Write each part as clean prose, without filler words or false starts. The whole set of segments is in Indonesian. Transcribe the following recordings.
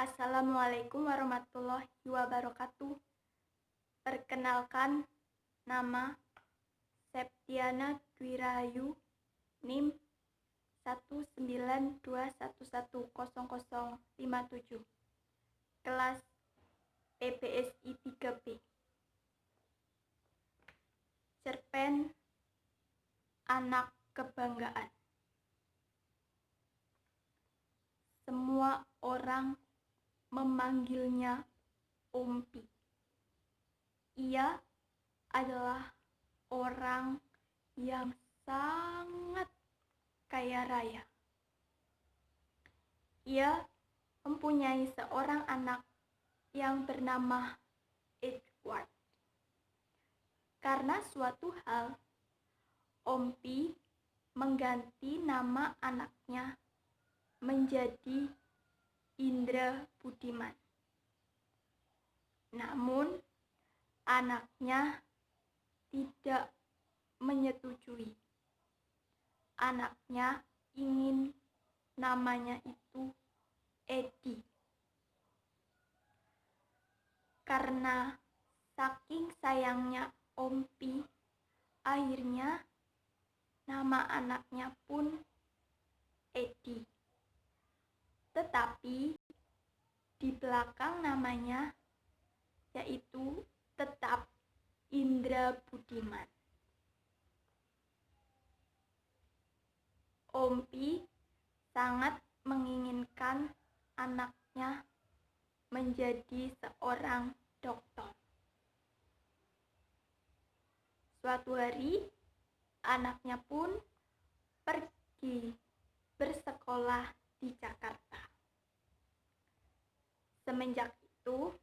Assalamualaikum warahmatullahi wabarakatuh. Perkenalkan, nama Septiana Dwi Rahayu, NIM 192110057, kelas PPSI 3B. Cerpen Anak Kebanggaan. Semua orang memanggilnya Ompi. Ia adalah orang yang sangat kaya raya. Ia mempunyai seorang anak yang bernama Edward. Karena suatu hal, Ompi mengganti nama anaknya menjadi Indra Budiman. Namun, anaknya tidak menyetujui. Anaknya ingin namanya itu Edi. Karena saking sayangnya Ompi, akhirnya nama anaknya pun Edi. Tetapi di belakang namanya yaitu tetap Indra Budiman. Ompi sangat menginginkan anaknya menjadi seorang dokter. Suatu hari, anaknya pun pergi bersekolah di Jakarta. Semenjak itu,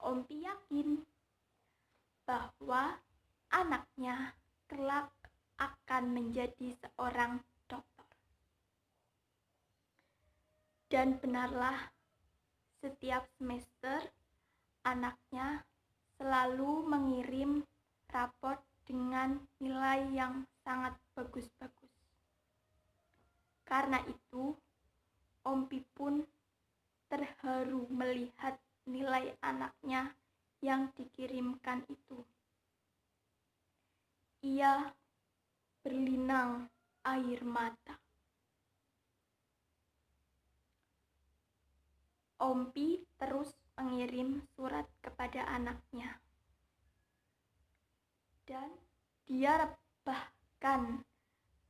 Ompi yakin bahwa anaknya kelak akan menjadi seorang dokter. Dan benarlah, setiap semester anaknya selalu mengirim raport dengan nilai yang sangat bagus-bagus. Karena itu, Ompi pun terharu melihat nilai anaknya yang dikirimkan itu. Ia berlinang air mata. Ompi terus mengirim surat kepada anaknya. Dan dia bahkan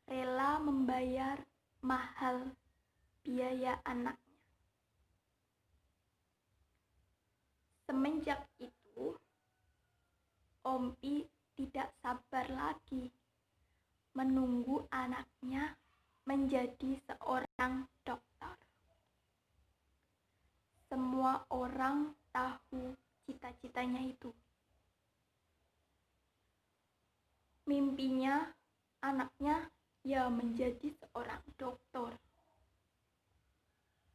rela membayar mahal biaya anaknya. Semenjak itu, Ompi tidak sabar lagi menunggu anaknya menjadi seorang dokter. Semua orang tahu cita-citanya itu. Mimpinya anaknya menjadi seorang dokter.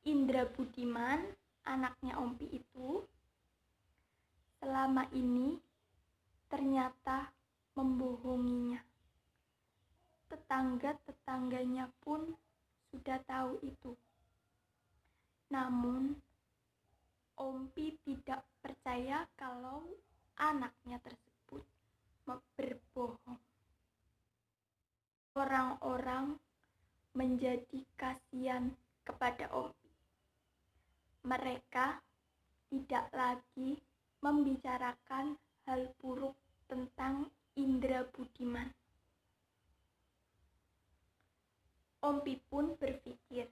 Indra Budiman, anaknya Ompi itu, selama ini ternyata membohonginya. Tetangga-tetangganya pun sudah tahu itu. Namun, Ompi tidak percaya kalau anaknya tersebut berbohong. Orang-orang menjadi kasihan kepada Ompi. Mereka tidak lagi membicarakan hal buruk tentang Indra Budiman. Ompi pun berpikir,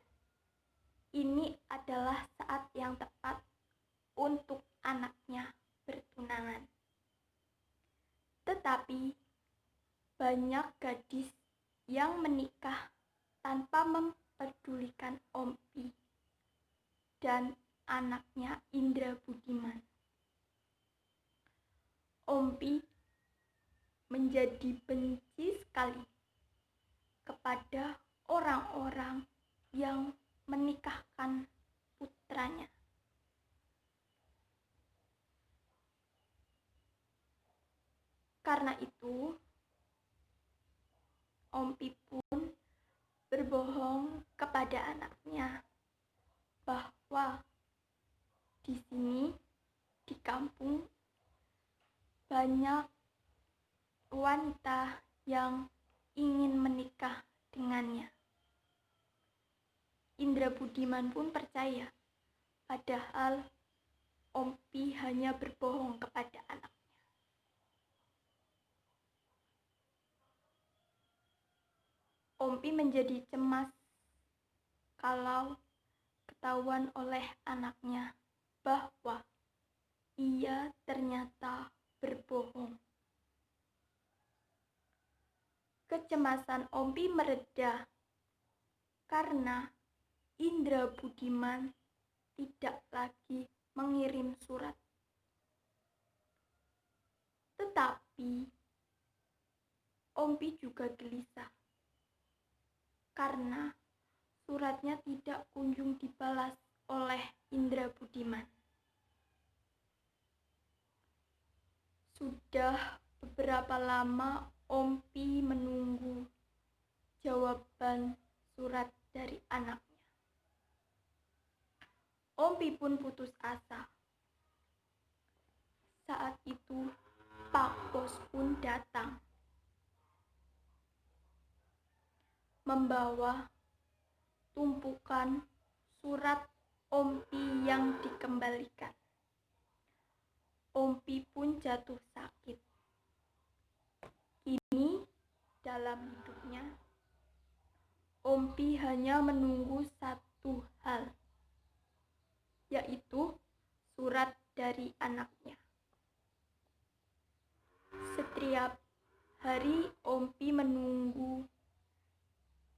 ini adalah saat yang tepat untuk anaknya bertunangan. Tetapi banyak gadis yang menikah tanpa mempedulikan Ompi dan anaknya Indra Budiman. Ompi menjadi benci sekali kepada orang-orang yang menikahkan putranya. Karena itu, Ompi pun berbohong kepada anaknya bahwa Di sini, di kampung, banyak wanita yang ingin menikah dengannya. Indra Budiman pun percaya, padahal Ompi hanya berbohong kepada anaknya. Ompi menjadi cemas kalau ketahuan oleh anaknya bahwa ia ternyata berbohong. Kecemasan Ompi mereda karena Indra Budiman tidak lagi mengirim surat. Tetapi Ompi juga gelisah karena suratnya tidak kunjung dibalas oleh Indra Budiman. Sudah beberapa lama Ompi menunggu jawaban surat dari anaknya. Ompi pun putus asa. Saat itu Pak Bos pun datang membawa tumpukan surat Ompi yang dikembalikan. Ompi pun jatuh sakit. Kini dalam hidupnya, Ompi hanya menunggu satu hal, yaitu surat dari anaknya. Setiap hari Ompi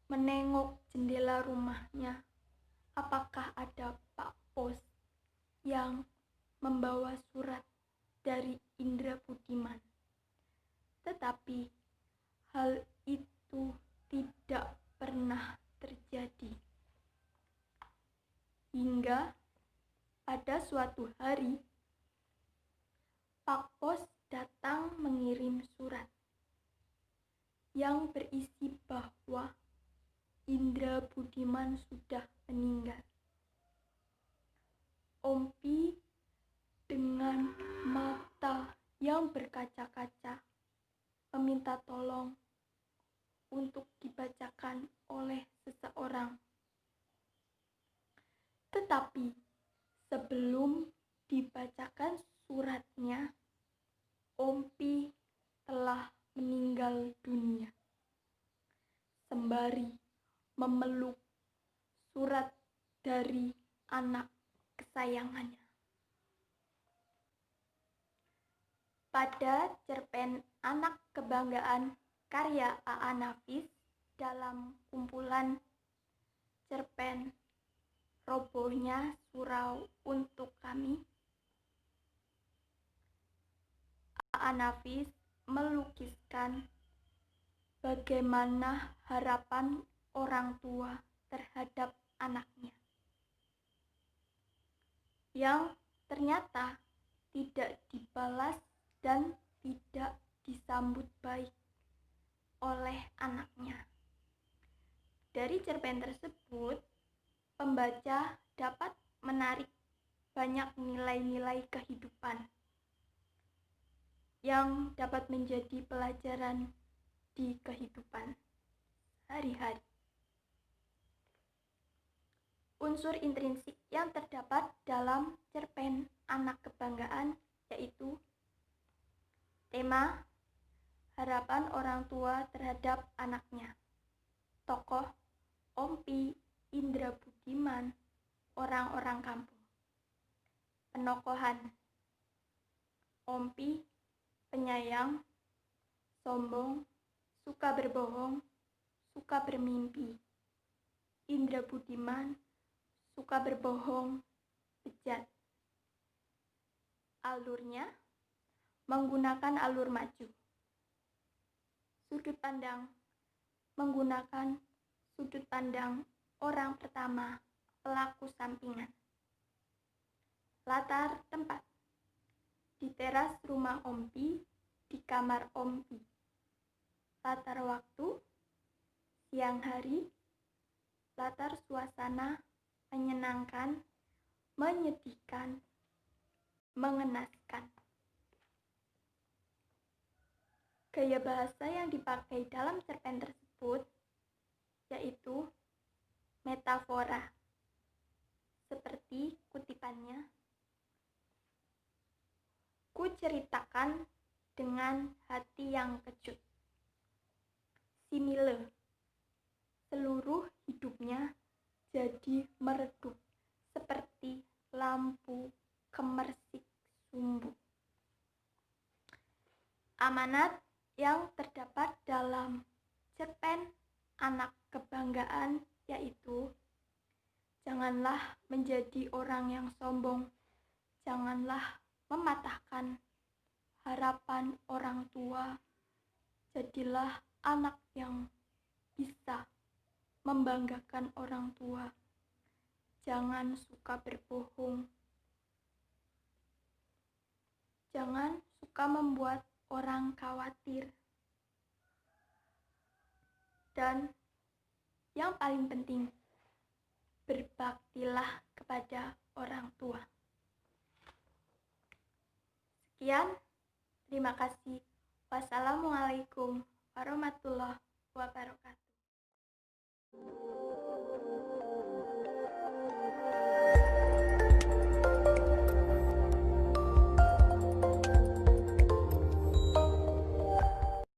menengok jendela rumahnya, apakah ada Pak Pos yang membawa surat dari Indra Budiman. Tetapi hal itu tidak pernah terjadi. Hingga pada suatu hari, Pak Pos datang mengirim surat yang berisi bahwa Indra Budiman sudah meninggal. Ompi dengan mata yang berkaca-kaca meminta tolong untuk dibacakan oleh seseorang. Tetapi sebelum dibacakan suratnya, Ompi telah meninggal dunia, sembari memeluk surat dari anak kesayangannya. Pada cerpen Anak Kebanggaan karya A.A. Nafis dalam kumpulan cerpen Robohnya Surau Untuk Kami, A.A. Nafis melukiskan bagaimana harapan orang tua terhadap anaknya yang ternyata tidak dibalas dan tidak disambut baik oleh anaknya. Dari cerpen tersebut, pembaca dapat menarik banyak nilai-nilai kehidupan yang dapat menjadi pelajaran di kehidupan sehari-hari. Unsur intrinsik yang terdapat dalam cerpen Anak Kebanggaan yaitu tema harapan orang tua terhadap anaknya. Tokoh Ompi, Indra Budiman, orang-orang kampung. Penokohan Ompi penyayang, sombong, suka berbohong, suka bermimpi. Indra Budiman suka berbohong, bejat. Alurnya menggunakan alur maju. Sudut pandang menggunakan sudut pandang orang pertama, pelaku sampingan. Latar tempat di teras rumah Ompi, di kamar Ompi. Latar waktu siang hari. Latar suasana menyenangkan, menyedihkan, mengenaskan. Gaya bahasa yang dipakai dalam cerpen tersebut yaitu metafora. Seperti kutipannya, ku ceritakan dengan hati yang kecut. Simile, seluruh hidupnya jadi meredup seperti lampu kemersik sumbu. Amanat yang terdapat dalam cerpen Anak Kebanggaan yaitu, janganlah menjadi orang yang sombong, janganlah mematahkan harapan orang tua, jadilah anak yang bisa membanggakan orang tua. Jangan suka berbohong, jangan suka membuat orang khawatir, dan yang paling penting, berbaktilah kepada orang tua. Sekian, terima kasih. Wassalamualaikum warahmatullahi wabarakatuh.